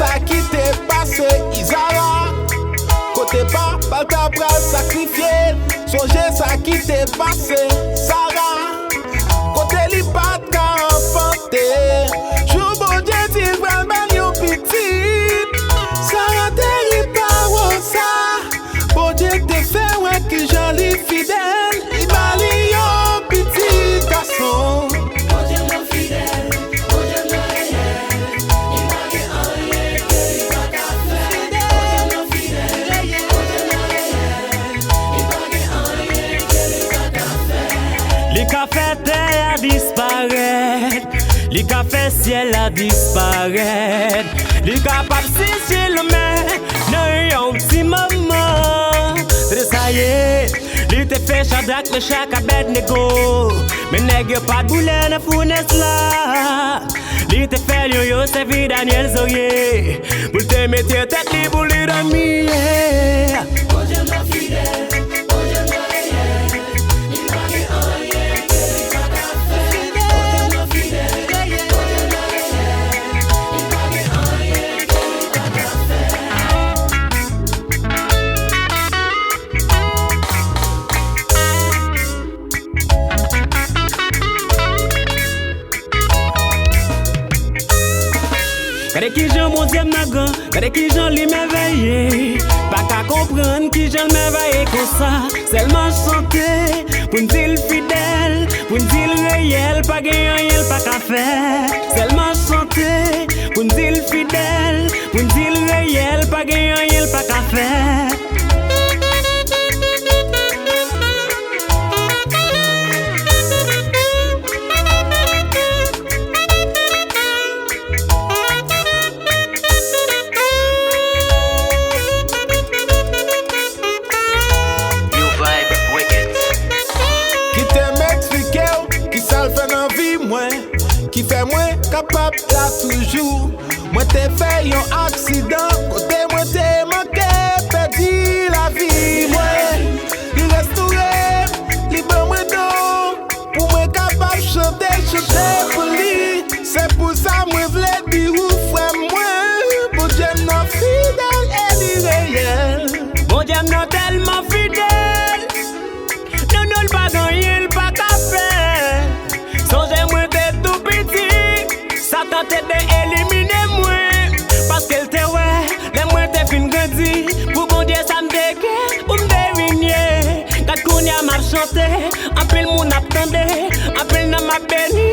ça qui t'est passé, Isara. Côté pas, pas ta bras sacrifié. Songez ça qui t'est passé, Sarah. Côté li pas de ka enfanté. Jour bon Dieu dit vraiment yon petit. Sarah t'es pas ça. Bon Dieu te fait ouais que j'en li fidèle. Il m'a li yon petit garçon. Les cafés terre a disparaître, les cafés ciel a disparaître, les capables si le main, non un petit moment. Ça y est, les te fait Shadrach, le chaque Abednego, mais n'est pas de boulet de fournaise là. Les te fait yo c'est vie Daniel Zoye, pour te mettre tête les boulets d'amis. Kade ki jan mon diam nagan, kade ki jan li merveillé. Pas qu'à comprendre qui j'en merveillé comme ça. Seulement chanter, pour dire fidèle, pour dire réel, pas gagner, pas qu'à faire. Seulement chanter, pour dire fidèle, pour dire réel, pas gagner, pas qu'à faire. Qui fait moins capable là toujours. Moi t'ai fait un accident, côté moi t'ai manqué, perdu la vie. Moi, il restauré, libre moi donc. Pour moi capable chanter pour lui. C'est pour ça moi v'lais dire ou frère moi. Bon Dieu non fidèle et irréel. Bon Dieu non tellement fidèle. Non non pas gagner, pas qu'à faire. Songez-moi d'être tout petit. Satan t'a éliminé moi. Parce qu'elle te ouais, les moi t'es fin grandi. Pour bon Dieu ça me dégué, pour me deviner. Quand qu'on y a m'a chanté, en pile mon attendait, en pile n'a m'a béni.